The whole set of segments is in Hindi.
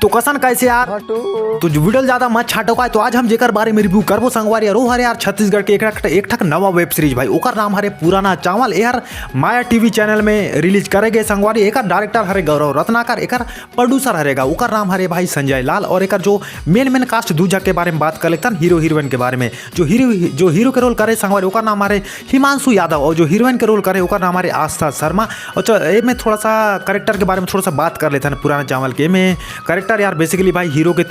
तो कसन कैसे यार तो जो वीडियो ज्यादा मत छाटो का तो आज हम जेकर बारे में रिव्यू करबो संगवारी यार वो हरे यार छत्तीसगढ़ के एक ठक नवा वेब सीरीज भाई ओकर नाम हरे पुराना चावल यार माया टीवी चैनल में रिलीज करेगे संगवारी। एकर डायरेक्टर हरे गौरव रत्नाकर, एकर प्रोड्यूसर हरेगा ओकर नाम हरे भाई संजय लाल। और एकर जो मेन कास्ट दूजा के बारे में बात कर लेते हैं हीरो हीरोइन के बारे में। जो हीरो के रोल करे संगवारी ओकर नाम हरे हिमांशु यादव और जो हीरोइन के रोल करे ओकर नाम हरे आस्था शर्मा। और में थोड़ा सा करेक्टर के बारे में थोड़ा सा बात कर लेते हैं पुराना चावल के में करेक्टर यार बेसिकली भाई हीरो के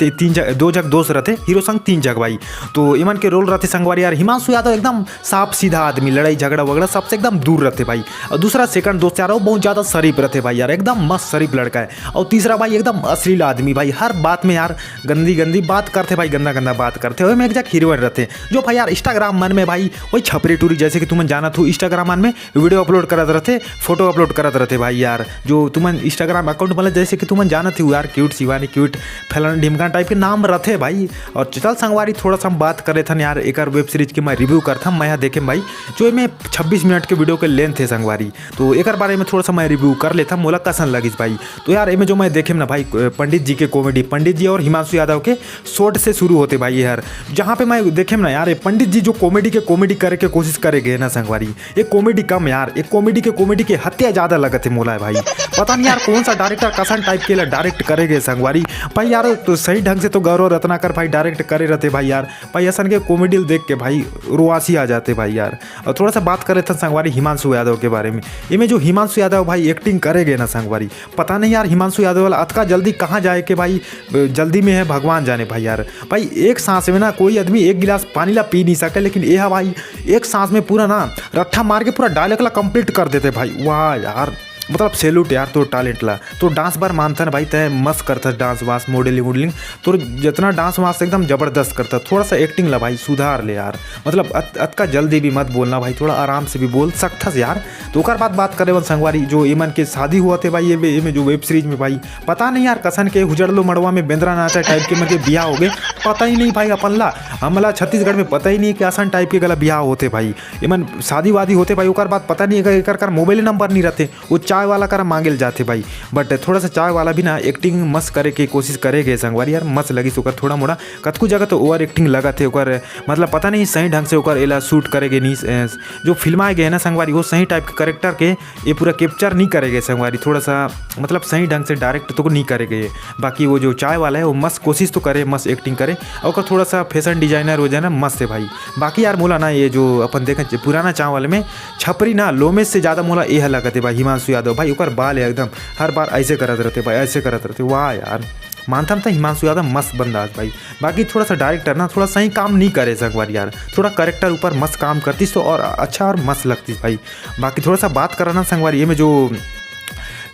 दो जग दोस्त रहते, हीरो संग 3 जग भाई। तो इमन के रोल रहते संगवारी यार हिमांशु यादव एकदम साफ सीधा आदमी, लड़ाई झगड़ा वगड़ा सबसे एकदम दूर रहते भाई। और दूसरा सेकंड दोस्त यार वो बहुत ज़्यादा शरीफ रहते भाई यार, एकदम मस्त शरीफ लड़का है। और तीसरा भाई एकदम अश्लील आदमी भाई, हर बात में यार गंदी बात करते भाई, गंदा बात करते। वही में एक जग हीरोइन रहते जो भाई यार इंस्टाग्राम मन में भाई वही छपरी टूरी जैसे कि तुम जाना थू इंस्टाग्राम मन में वीडियो अपलोड करते रहते, फोटो अपलोड करते रहते भाई यार। जो तुम इंस्टाग्राम अकाउंट मतलब जैसे कि तुम जाना थी यार क्यूट शिवानी क्यूट फैलन ढिमका टाइप के नाम रहते भाई। और चल संगवारी थोड़ा सा हम बात करे थे यार एक वेब सीरीज के मैं रिव्यू करता मैं यहाँ देखे भाई जो में 26 मिनट के वीडियो के लेंथ है संगवारी। तो एक बारे में थोड़ा सा मैं रिव्यू कर लेता मोला कसन लगी भाई। तो यार इनमें जो मैं देखे ना भाई पंडित जी के कॉमेडी, पंडित जी और हिमांशु यादव के शॉर्ट से शुरू होते भाई यार। जहाँ पे मैं देखे ना यार पंडित जी जो कॉमेडी करे के कोशिश करेंगे ना संगवारी, ये कॉमेडी कम यार, एक कॉमेडी के हत्या ज़्यादा लगते मोला है भाई। पता नहीं यार कौन सा डायरेक्टर कसन टाइप के डायरेक्ट करेंगे संगवारी भाई यार। तो सही ढंग से तो गौरव रत्नाकर भाई डायरेक्ट करे रहते भाई यार। भाई असन के कॉमेडी देख के भाई रुआसी आ जाते भाई यार। और थोड़ा सा बात करे थे संगवारी हिमांशु यादव के बारे में। इनमें जो हिमांशु यादव भाई एक्टिंग करेंगे ना संगवारी, पता नहीं यार हिमांशु यादव वाला अतका जल्दी कहाँ जाए के भाई, जल्दी में है भगवान जाने भाई यार। भाई एक सांस में ना कोई आदमी एक गिलास पानी ला पी नहीं सके, लेकिन यह भाई एक सांस में पूरा ना रट्ठा मार के पूरा डायलॉग ला कंप्लीट कर देते भाई। वाह यार मतलब सैल्यूट यार तो टैलेंट ला। तो डांस बार मानता ना भाई तय मस्त करता डांस वास मॉडलिंग तो जितना डांस वास एकदम जबरदस्त करता। थोड़ा सा एक्टिंग ला भाई सुधार ले यार, मतलब अतका जल्दी भी मत बोलना भाई, थोड़ा आराम से भी बोल सकता यार। तो ओकर बात करे वन संगवारी जो इमन के शादी हुआ थे भाई ये में जो वेब सीरीज में भाई पता नहीं यार कसन के हुजड़लो मड़वा में बेंद्रा नाचा टाइप के मर के ब्याह हो गए, पता ही नहीं भाई अपन ला हमला छत्तीसगढ़ में पता ही नहीं कि आसान टाइप के गला ब्याह होते भाई। इमन शादी वादी होते भाई ओकर बात पता नहीं कर मोबाइल नंबर नहीं रहते, वो चाय वाला कर मांगे जाते भाई। बट थोड़ा सा चाय वाला भी ना एक्टिंग मस्त करे के कोशिश करेगे संगवारी यार, मस्त लगी ओकर थोड़ा मोड़ा कतकू जगह तो ओवर एक्टिंग लगा थे ओकर, मतलब पता नहीं सही ढंग से ओकर एला शूट करेगे नहीं जो फिल्माए गए ना संगवारी वो सही टाइप के करेक्टर के ये पूरा कैप्चर नहीं करेगे संगवारी, थोड़ा सा मतलब सही ढंग से डायरेक्ट तो नहीं करेगे। बाकी वो जो चाय वाला है वो मस्त कोशिश तो करे, मस्त एक्टिंग करे और थोड़ा सा फैशन डिजाइनर हो जाए ना मस्त है भाई। बाकी यार मोला ना ये जो अपन देखें पुराना चाय वाले में छपरी ना लोमेश से ज़्यादा मोला यह लगते भाई हिमांशु यादव भाई ओकर बाल है एकदम हर बार ऐसे करते रहते भाई, ऐसे करते रहते। वाह यार मानता था हिमांशु यादव मस्त बंदा भाई। बाकी थोड़ा सा डायरेक्टर ना थोड़ा सही काम नहीं करे संगवारी यार, थोड़ा करेक्टर ऊपर मस्त काम करती तो और अच्छा और मस्त लगती भाई। बाकी थोड़ा सा बात कराना संगवारी ये में जो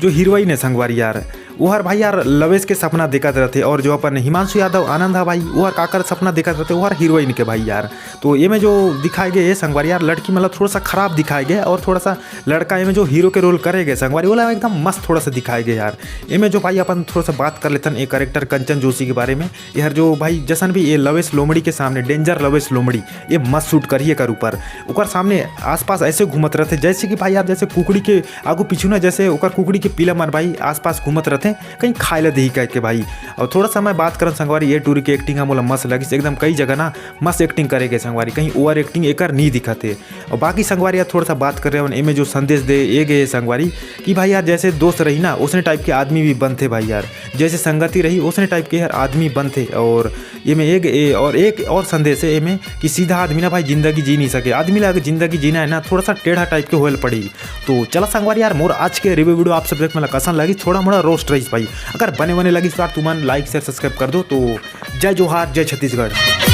हीरोइन है संगवारी यार वो हर भाई यार लवेश के सपना देखते रहते, और जो अपन हिमांशु यादव आनंद है भाई वो हर काकर सपना देखते रहते वो हर हीरोइन के भाई यार। तो ये में जो दिखाए गए ये संगवारी यार लड़की मतलब थोड़ा सा खराब दिखाए गए, और थोड़ा सा लड़का ये में जो हीरो के रोल करेंगे संगवारी वो एकदम मस्त थोड़ा सा दिखाए गए यार। ये में जो भाई अपन थोड़ा सा बात कर लेते हैं एक करेक्टर कंचन जोशी के बारे में यार, जो भाई जैसन भी ये लवेश लोमड़ी के सामने डेंजर लवेश लोमड़ी ये मस्त शूट करिए कर ऊपर ओकर सामने आसपास ऐसे घूमत रहते जैसे कि भाई यार जैसे कुकड़ी के आगू पीछू ना जैसे ओकर कुकड़ी के पीला मन भाई आसपास घूमत रहते कहीं खाए ला दही कह के भाई। और थोड़ा सा मैं बात करूँ संगवारी ये टूरी की एक्टिंग है मोला मस्त लगी एकदम, कई जगह ना मस्त एक्टिंग करेंगे संगवारी, कहीं ओवर एक्टिंग एक नहीं दिखाते। और बाकी संगवारी यार थोड़ा सा बात कर रहे हैं इनमें जो संदेश दे ये गए संगवारी कि भाई यार जैसे दोस्त रही ना उसने टाइप के आदमी भी बनते भाई यार, जैसे संगति रही उसने टाइप के यार आदमी बनते। और ये में एक और संदेश है में कि सीधा आदमी ना भाई जिंदगी जी नहीं सके, आदमी ला जिंदगी जीना है ना थोड़ा सा टेढ़ा टाइप के होल पड़ी। तो चला संगवारी यार मोर आज के रिव्यू वीडियो आप सब देख मतलब कसन लगी, थोड़ा मोड़ा रोस्ट रही भाई। अगर बने लगी तो यार तुम लाइक शेयर सब्सक्राइब कर दो। तो जय जोहार जय छत्तीसगढ़।